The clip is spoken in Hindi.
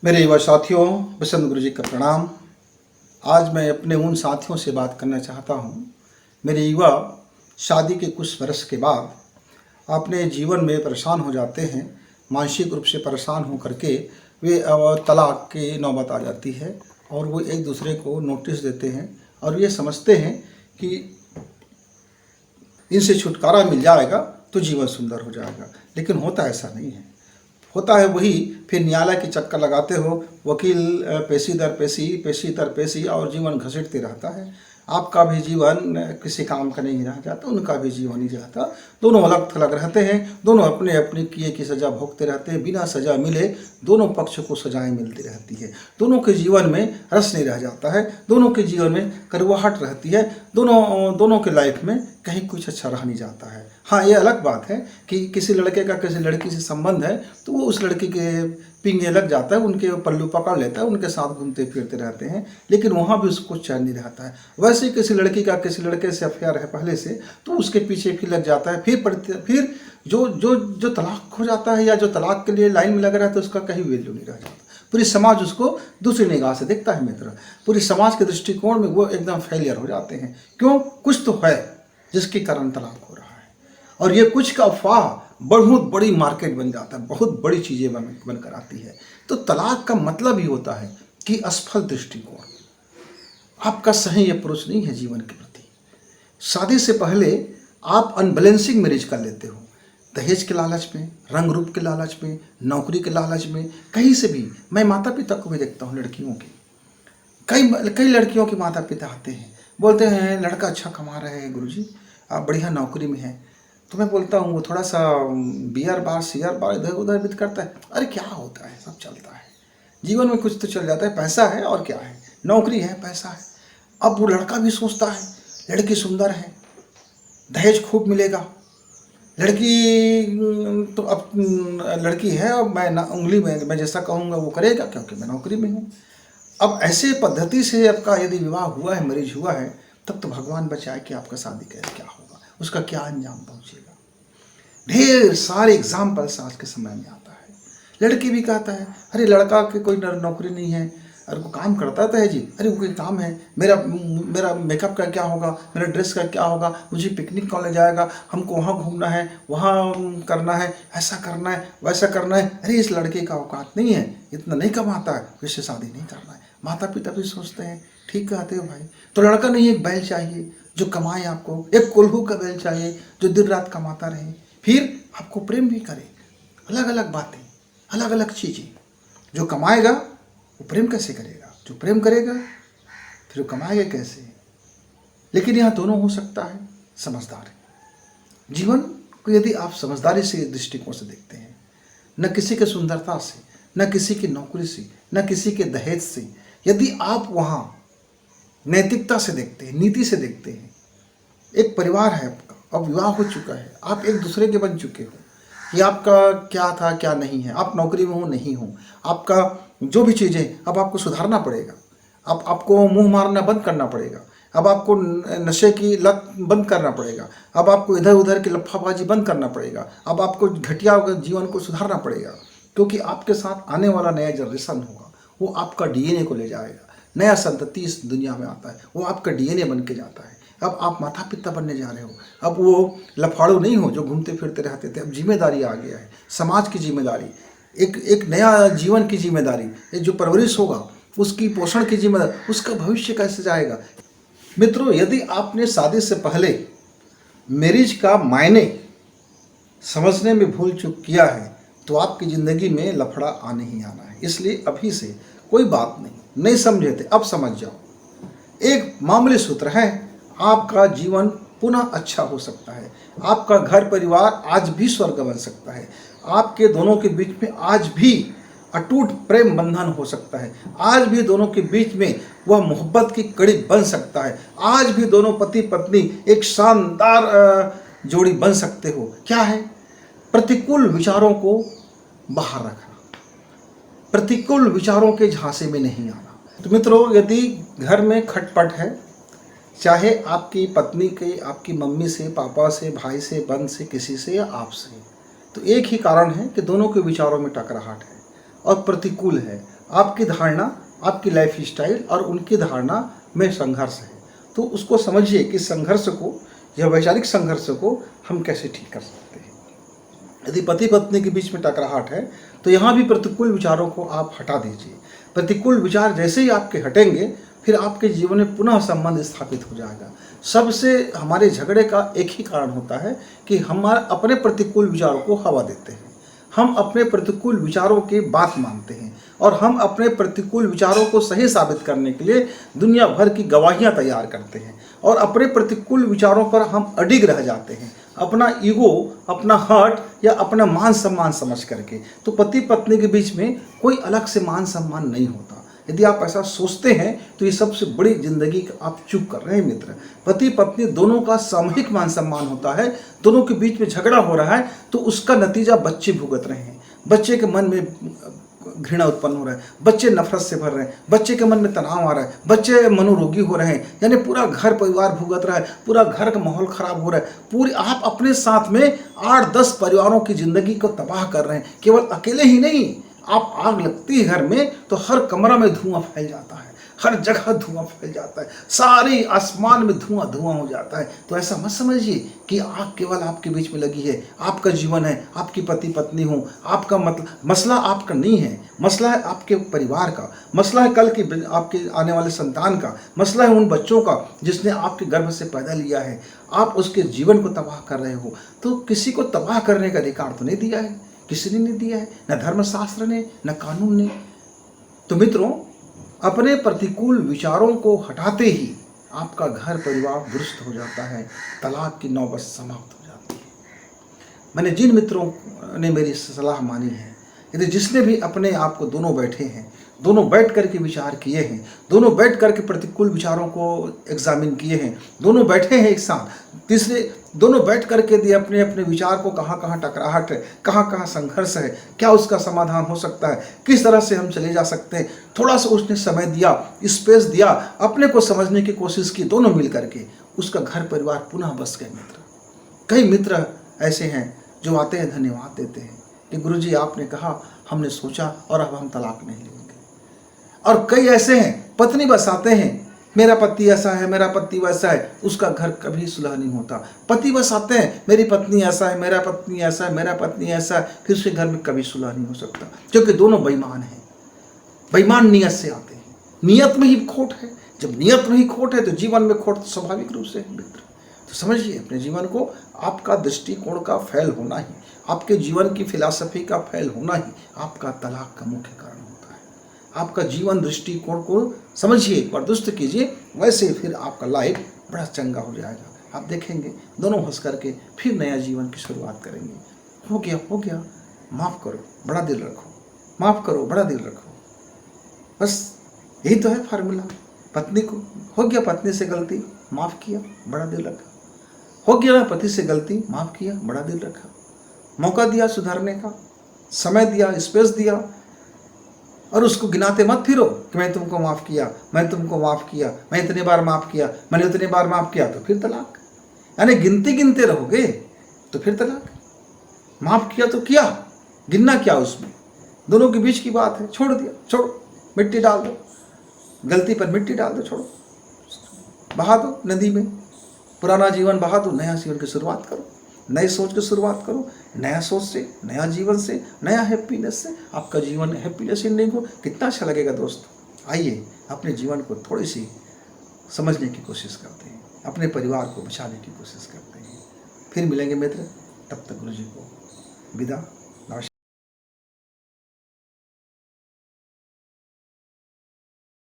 मेरे युवा साथियों, बसंत गुरु जी का प्रणाम। आज मैं अपने उन साथियों से बात करना चाहता हूँ। मेरे युवा शादी के कुछ वर्ष के बाद अपने जीवन में परेशान हो जाते हैं। मानसिक रूप से परेशान हो करके वे तलाक की नौबत आ जाती है और वो एक दूसरे को नोटिस देते हैं और ये समझते हैं कि इनसे छुटकारा मिल जाएगा तो जीवन सुंदर हो जाएगा, लेकिन होता ऐसा नहीं है। होता है वही, फिर न्यायालय के चक्कर लगाते हो, वकील पेशी दर पेशी और जीवन घसीटते रहता है। आपका भी जीवन किसी काम का नहीं रह जाता, उनका भी जीवन नहीं रहता। दोनों अलग थलग रहते हैं, दोनों अपने अपने किए की सज़ा भोगते रहते हैं। बिना सज़ा मिले दोनों पक्ष को सजाएं मिलती रहती है। दोनों के जीवन में रस नहीं रह जाता है, दोनों के जीवन में कड़वाहट रहती है। दोनों के लाइफ में कहीं कुछ अच्छा रह नहीं जाता है। हाँ, ये अलग बात है कि किसी लड़के का किसी लड़की से संबंध है तो वो उस लड़की के पिंगे लग जाता है, उनके पल्लू पकड़ लेता है, उनके साथ घूमते फिरते रहते हैं, लेकिन वहाँ भी उसको चैन नहीं रहता है। वैसे ही किसी लड़की का किसी लड़के से अफेयर है पहले से, तो उसके पीछे फिर लग जाता है। फिर जो तलाक हो जाता है या जो तलाक के लिए लाइन में लग रहा है तो उसका कहीं वैल्यू नहीं रह जाता। पूरी समाज उसको दूसरी निगाह से देखता है मित्र। पूरी समाज के दृष्टिकोण में वो एकदम फेलियर हो जाते हैं। क्यों? कुछ तो है जिसके कारण तलाक हो रहा है, और ये कुछ का अफवाह बहुत बड़ी मार्केट बन जाता है, बहुत बड़ी चीज़ें बनकर आती है। तो तलाक का मतलब ही होता है कि असफल दृष्टिकोण, आपका सही अप्रोच नहीं है जीवन के प्रति। शादी से पहले आप अनबैलेंसिंग मैरिज कर लेते हो, दहेज के लालच में, रंग रूप के लालच में, नौकरी के लालच में, कहीं से भी। मैं माता पिता को भी देखता हूँ, लड़कियों के कई लड़कियों के माता पिता आते हैं, बोलते हैं लड़का अच्छा कमा रहे हैं गुरुजी, आप बढ़िया नौकरी में हैं। तो मैं बोलता हूँ वो थोड़ा सा बियर बार सीयर बार इधर उधर भी करता है। अरे क्या होता है, सब चलता है जीवन में, कुछ तो चल जाता है। पैसा है और क्या है, नौकरी है, पैसा है। अब वो लड़का भी सोचता है लड़की सुंदर है, दहेज खूब मिलेगा, लड़की तो अब लड़की है और मैं उंगली में मैं जैसा कहूँगा वो करेगा क्योंकि मैं नौकरी में हूँ। अब ऐसे पद्धति से आपका यदि विवाह हुआ है, मैरिज हुआ है, तब तो भगवान बचाए कि आपका शादी का क्या होगा, उसका क्या अंजाम पहुंचेगा। ढेर सारे एग्जाम्पल्स आज के समय में आता है। लड़की भी कहता है अरे लड़का की कोई नौकरी नहीं है, अरे वो काम करता तो है जी, अरे वो कोई काम है, मेरा मेकअप का क्या होगा, मेरा ड्रेस का क्या होगा, मुझे पिकनिक कॉलेज जाएगा, हमको वहाँ घूमना है, वहाँ करना है, ऐसा करना है, वैसा करना है। अरे इस लड़के का औकात नहीं है, इतना नहीं कमाता है, इससे शादी नहीं करना है। माता पिता भी सोचते हैं ठीक कहते हो भाई, तो लड़का नहीं, एक बैल चाहिए जो कमाए, आपको एक कोल्हू का बैल चाहिए जो दिन रात कमाता रहे, फिर आपको प्रेम भी करे। अलग अलग बातें, अलग अलग चीज़ें। जो कमाएगा वो प्रेम कैसे करेगा, जो प्रेम करेगा फिर वो कमाएगा कैसे। लेकिन यहाँ दोनों हो सकता है समझदार। जीवन को यदि आप समझदारी से दृष्टिकोण से देखते हैं, न किसी के सुंदरता से, न किसी की नौकरी से, न किसी के दहेज से, यदि आप वहाँ नैतिकता से देखते हैं, नीति से देखते हैं, एक परिवार है आपका, अब विवाह हो चुका है, आप एक दूसरे के बन चुके हो कि आपका क्या था क्या नहीं है, आप नौकरी में हो नहीं हो, आपका जो भी चीज़ें, अब आपको सुधारना पड़ेगा। अब आपको मुंह मारना बंद करना पड़ेगा, अब आपको नशे की लत बंद करना पड़ेगा, अब आपको इधर उधर की लफ्फाबाजी बंद करना पड़ेगा, अब आपको घटिया जीवन को सुधारना पड़ेगा। क्योंकि आपके साथ आने वाला नया जनरेशन होगा, वो आपका डीएनए को ले जाएगा। नया संतति इस दुनिया में आता है, वो आपका डीएनए बन के जाता है। अब आप माता पिता बनने जा रहे हो, अब वो लफाड़ू नहीं हो जो घूमते फिरते रहते थे। अब जिम्मेदारी आ गया है, समाज की जिम्मेदारी, एक नया जीवन की जिम्मेदारी, एक जो परवरिश होगा उसकी पोषण की जिम्मेदारी, उसका भविष्य कैसे जाएगा। मित्रों, यदि आपने शादी से पहले मैरिज का मायने समझने में भूल चूक किया है तो आपकी ज़िंदगी में लफड़ा आने ही आना है। इसलिए अभी से कोई बात नहीं समझे थे, अब समझ जाओ। एक मामूली सूत्र है, आपका जीवन पुनः अच्छा हो सकता है, आपका घर परिवार आज भी स्वर्ग बन सकता है, आपके दोनों के बीच में आज भी अटूट प्रेम बंधन हो सकता है, आज भी दोनों के बीच में वह मोहब्बत की कड़ी बन सकता है, आज भी दोनों पति पत्नी एक शानदार जोड़ी बन सकते हो। क्या है? प्रतिकूल विचारों को बाहर रखना, प्रतिकूल विचारों के झांसे में नहीं आना। तो मित्रों, यदि घर में खटपट है, चाहे आपकी पत्नी के, आपकी मम्मी से, पापा से, भाई से, बहन से, किसी से या आपसे, तो एक ही कारण है कि दोनों के विचारों में टकराहट है। और प्रतिकूल है। आपकी धारणा, आपकी लाइफ स्टाइल और उनकी धारणा में संघर्ष है। तो उसको समझिए कि संघर्ष को या वैचारिक संघर्ष को हम कैसे ठीक कर सकते हैं। यदि पति पत्नी के बीच में टकराहट है तो यहाँ भी प्रतिकूल विचारों को आप हटा दीजिए। प्रतिकूल विचार जैसे ही आपके हटेंगे फिर आपके जीवन में पुनः संबंध स्थापित हो जाएगा। सबसे हमारे झगड़े का एक ही कारण होता है कि हम अपने प्रतिकूल विचारों को हवा देते हैं। हम अपने प्रतिकूल विचारों की बात मानते हैं और हम अपने प्रतिकूल विचारों को सही साबित करने के लिए दुनिया भर की गवाहियां तैयार करते हैं और अपने प्रतिकूल विचारों पर हम अडिग रह जाते हैं, अपना ईगो, अपना हर्ट या अपना मान सम्मान समझ करके। तो पति पत्नी के बीच में कोई अलग से मान सम्मान नहीं होता। यदि आप ऐसा सोचते हैं तो ये सबसे बड़ी जिंदगी आप चूक कर रहे हैं मित्र। पति पत्नी दोनों का सामूहिक मान सम्मान होता है, दोनों के बीच में झगड़ा हो रहा है तो उसका नतीजा बच्चे भुगत रहे हैं। बच्चे के मन में घृणा उत्पन्न हो रहा है, बच्चे नफरत से भर रहे हैं, बच्चे के मन में तनाव आ रहा है, बच्चे मनोरोगी हो रहे हैं, यानी पूरा घर परिवार भुगत रहा है, पूरा घर का माहौल खराब हो रहा है। पूरी आप अपने साथ में 8-10 परिवारों की जिंदगी को तबाह कर रहे हैं। केवल अकेले ही नहीं, आप आग लगती है घर में तो हर कमरा में धुआं फैल जाता है, हर जगह धुआं फैल जाता है, सारे आसमान में धुआं धुआं हो जाता है। तो ऐसा मत समझिए कि आग केवल आपके बीच में लगी है। आपका जीवन है, आपकी पति पत्नी हो, आपका मसला आपका नहीं है, मसला है आपके परिवार का, मसला है कल की आपके आने वाले संतान का, मसला है उन बच्चों का जिसने आपके गर्भ से पैदा लिया है। आप उसके जीवन को तबाह कर रहे हो। तो किसी को तबाह करने का अधिकार तो नहीं दिया है, किसी ने नहीं दिया है, न धर्मशास्त्र ने न कानून ने। तो मित्रों, अपने प्रतिकूल विचारों को हटाते ही आपका घर परिवार दुरुस्त हो जाता है, तलाक की नौबत समाप्त हो जाती है। मैंने जिन मित्रों ने मेरी सलाह मानी है, यदि जिसने भी अपने आप को दोनों बैठे हैं, दोनों बैठ कर के विचार किए हैं, दोनों बैठ कर के प्रतिकूल विचारों को एग्जामिन किए हैं, दोनों बैठे हैं एक साथ, तीसरे दोनों बैठ कर के दिए अपने अपने विचार को, कहाँ कहाँ टकराहट है, कहाँ कहाँ संघर्ष है, क्या उसका समाधान हो सकता है, किस तरह से हम चले जा सकते हैं। थोड़ा सा उसने समय दिया, स्पेस दिया, अपने को समझने की कोशिश की, दोनों मिल करके उसका घर परिवार पुनः बस गए मित्र। कई मित्र ऐसे हैं जो आते हैं, धन्यवाद देते हैं कि गुरुजी आपने कहा, हमने सोचा और अब हम तलाक नहीं लेंगे। और कई ऐसे हैं, पत्नी बस आते हैं, मेरा पति ऐसा है, मेरा पति वैसा है, उसका घर कभी सुलह नहीं होता। पति बस आते हैं, मेरी पत्नी ऐसा है, मेरा पत्नी ऐसा है, मेरा पत्नी ऐसा है, फिर उसके घर में कभी सुलह नहीं हो सकता, क्योंकि दोनों बेईमान हैं, बेईमान नियत से आते हैं। नियत में ही खोट है, जब नियत में ही खोट है तो जीवन में खोट स्वाभाविक रूप से है मित्र। तो समझिए, अपने जीवन को आपका दृष्टिकोण का फैल होना ही, आपके जीवन की फिलॉसफी का फैल होना ही आपका तलाक का मुख्य कारण होता है। आपका जीवन दृष्टिकोण को समझिए, एक बार दुरुस्त कीजिए, वैसे फिर आपका लाइफ बड़ा चंगा हो जाएगा। आप देखेंगे दोनों हंस करके फिर नया जीवन की शुरुआत करेंगे। हो गया, माफ़ करो, बड़ा दिल रखो, माफ़ करो, बड़ा दिल रखो। बस यही तो है फार्मूला। पत्नी को हो गया, पत्नी से गलती, माफ़ किया, बड़ा दिल रखा। हो गया पति से गलती, माफ़ किया, बड़ा दिल रखा। मौका दिया सुधारने का, समय दिया, स्पेस दिया, और उसको गिनाते मत फिरो कि मैं तुमको माफ़ किया, मैं तुमको माफ़ किया, मैं इतने बार माफ़ किया, मैंने उतने बार माफ़ किया, तो फिर तलाक। यानी गिनते गिनते रहोगे तो फिर तलाक। माफ़ किया तो किया, गिनना क्या उसमें, दोनों के बीच की बात है, छोड़ दिया, छोड़ो, मिट्टी डाल दो, गलती पर मिट्टी डाल दो, छोड़ो, बहा दो नदी में, पुराना जीवन बहा दो, नया जीवन की शुरुआत करो, नई सोच की शुरुआत करो, नया सोच से, नया जीवन से, नया हैप्पीनेस से। आपका जीवन हैप्पीनेस एंडिंग को कितना अच्छा लगेगा दोस्तों। आइए अपने जीवन को थोड़ी सी समझने की कोशिश करते हैं, अपने परिवार को बचाने की कोशिश करते हैं। फिर मिलेंगे मित्र, तब तक गुरु जी को विदा।